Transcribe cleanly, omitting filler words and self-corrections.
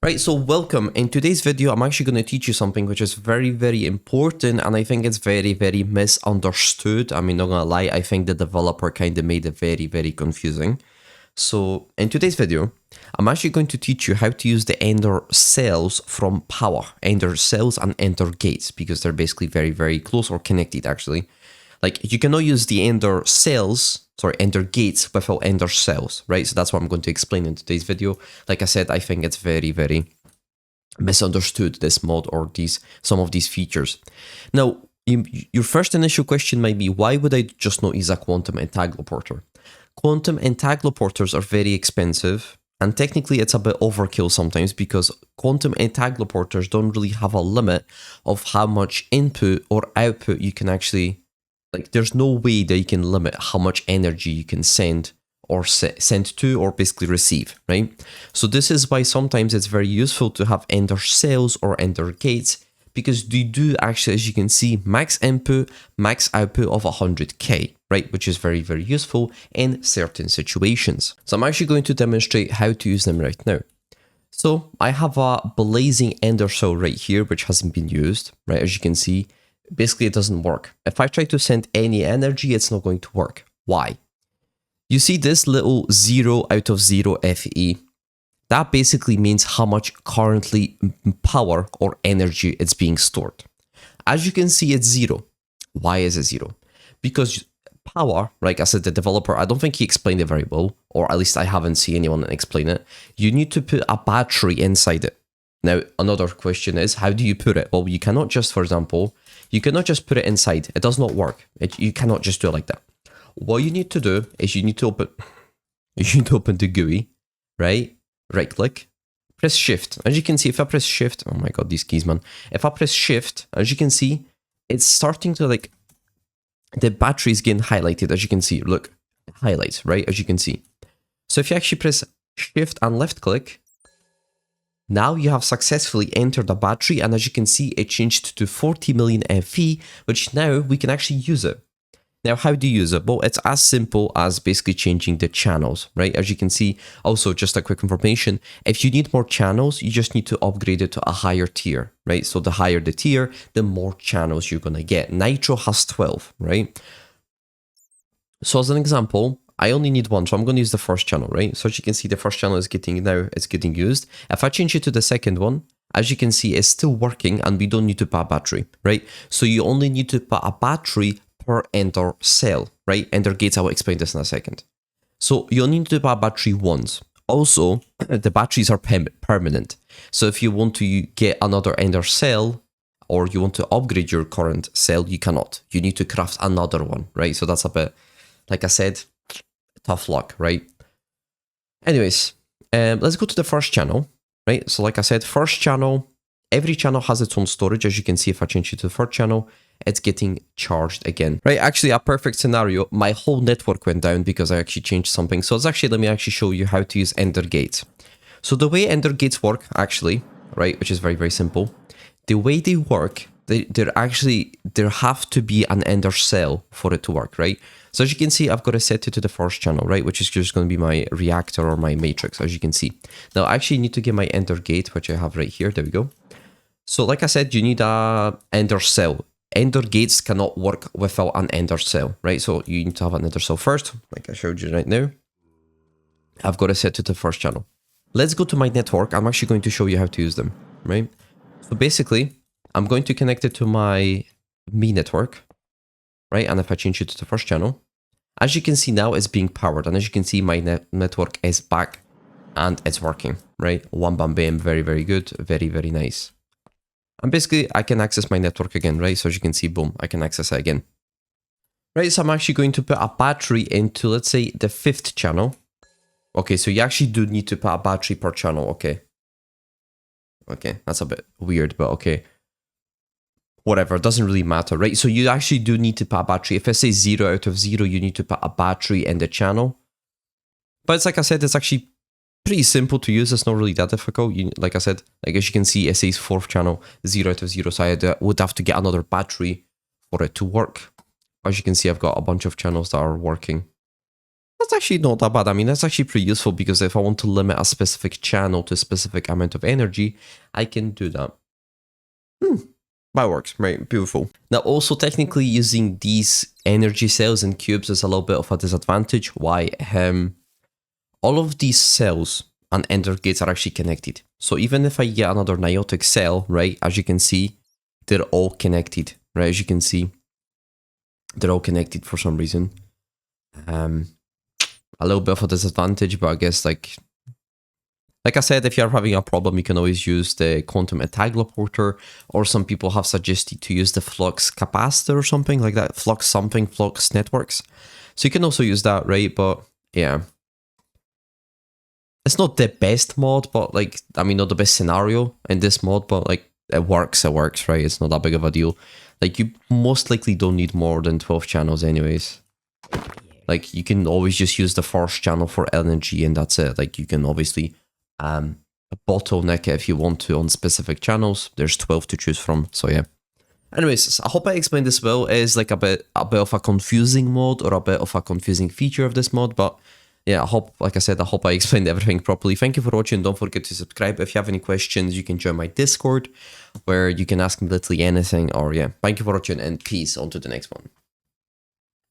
Right, so welcome. In today's video, I'm actually going to teach you something which is very, very important, and I think it's very, very misunderstood. I mean, not gonna lie, I think the developer kind of made it very, very confusing. So in today's video, I'm actually going to teach you how to use the Ender cells from Powah, Ender cells and Ender gates, because they're basically very, very close or connected actually. Like you cannot use the Ender cells, Ender gates without Ender cells, right? So that's what I'm going to explain in today's video. Like I said, I think it's very, very misunderstood, this mod or some of these features. Now, your first initial question might be, why would I just not use a quantum entangleporter? Quantum entangleporters are very expensive, and technically it's a bit overkill sometimes because quantum entangleporters don't really have a limit of how much input or output you can actually, like there's no way that you can limit how much energy you can send or send to or basically receive, right? So this is why sometimes it's very useful to have Ender cells or Ender gates, because they do actually, as you can see, max input, max output of 100k, right? Which is very, very useful in certain situations. So I'm actually going to demonstrate how to use them right now. So I have a blazing Ender cell right here, which hasn't been used, right? As you can see, basically it doesn't work. If I try to send any energy, it's not going to work. Why? You see this little 0 out of 0 FE? That basically means how much currently power or energy is being stored. As you can see, it's 0. Why is it 0? Because Powah, like I said, the developer, I don't think he explained it very well, or at least I haven't seen anyone explain it. You need to put a battery inside it. Now, another question is, how do you put it? Well, you cannot just, for example, you cannot just put it inside. It does not work. You cannot just do it like that. What you need to do is you need to open the GUI, right? Right click, press shift. As you can see, if I press shift, oh my god, these keys, man. If I press shift, as you can see, it's starting to like, the battery is getting highlighted. As you can see, look, highlights, right? As you can see. So if you actually press shift and left click, now you have successfully entered the battery, and as you can see, it changed to 40 million FE, which now we can actually use it. Now, how do you use it? Well, it's as simple as basically changing the channels, right? As you can see, also just a quick information, if you need more channels, you just need to upgrade it to a higher tier, right? So the higher the tier, the more channels you're gonna get. Nitro has 12, right? So as an example, I only need one, so I'm gonna use the first channel, right? So as you can see, the first channel is getting used. If I change it to the second one, as you can see, it's still working and we don't need to put a battery, right? So you only need to put a battery per Ender cell, right? Ender gates, I will explain this in a second. So you only need to buy a battery once. Also, the batteries are permanent. So if you want to get another Ender cell, or you want to upgrade your current cell, you cannot. You need to craft another one, right? So that's a bit, like I said, tough luck, right? Anyways, let's go to the first channel, right? So like I said, first channel, every channel has its own storage. As you can see, if I change it to the third channel, it's getting charged again, right? Actually, a perfect scenario, my whole network went down because I actually changed something. So let me actually show you how to use Ender gates. So the way Ender gates work, actually, right, which is very, very simple. The way they work, there have to be an Ender cell for it to work, right? So as you can see, I've got to set it to the first channel, right? Which is just going to be my reactor or my matrix, as you can see. Now, I actually need to get my Ender gate, which I have right here. There we go. So like I said, you need a Ender cell. Ender gates cannot work without an Ender cell, right? So you need to have an Ender cell first, like I showed you right now. I've got to set to the first channel. Let's go to my network. I'm actually going to show you how to use them, right? So basically, I'm going to connect it to my Me network, right? And if I change it to the first channel, as you can see now, it's being powered. And as you can see, my network is back and it's working, right? One bam bam, very, very good. Very, very nice. And basically, I can access my network again, right? So as you can see, boom, I can access it again. Right, so I'm actually going to put a battery into, let's say, the fifth channel. Okay, so you actually do need to put a battery per channel, okay. Okay, that's a bit weird, but okay. Whatever, it doesn't really matter, right? So you actually do need to put a battery. If I say 0 out of 0, you need to put a battery in the channel. But it's like I said, it's actually pretty simple to use. It's not really that difficult. Like I said, like as you can see, it says fourth channel, 0 out of 0. So I would have to get another battery for it to work. As you can see, I've got a bunch of channels that are working. That's actually not that bad. I mean, that's actually pretty useful because if I want to limit a specific channel to a specific amount of energy, I can do that. That works, right? Beautiful. Now, also technically using these energy cells and cubes is a little bit of a disadvantage. Why? All of these cells and ender gates are actually connected. So even if I get another niotic cell, right, as you can see, they're all connected, right? As you can see, they're all connected for some reason. A little bit of a disadvantage, but I guess like I said, if you're having a problem, you can always use the quantum entangler, or some people have suggested to use the flux capacitor or something like that, flux networks. So you can also use that, right? But yeah, it's not the best mod, but like, I mean, not the best scenario in this mod, but like it works, right? It's not that big of a deal. Like you most likely don't need more than 12 channels anyways. Like you can always just use the first channel for energy and that's it. Like you can obviously bottleneck it if you want to on specific channels. There's 12 to choose from, so yeah. Anyways, I hope I explained this well. It is like a bit of a confusing mod or a bit of a confusing feature of this mod, but yeah, I hope, like I said, I hope I explained everything properly. Thank you for watching. Don't forget to subscribe. If you have any questions, you can join my Discord where you can ask me literally anything, or yeah, thank you for watching and peace. On to the next one.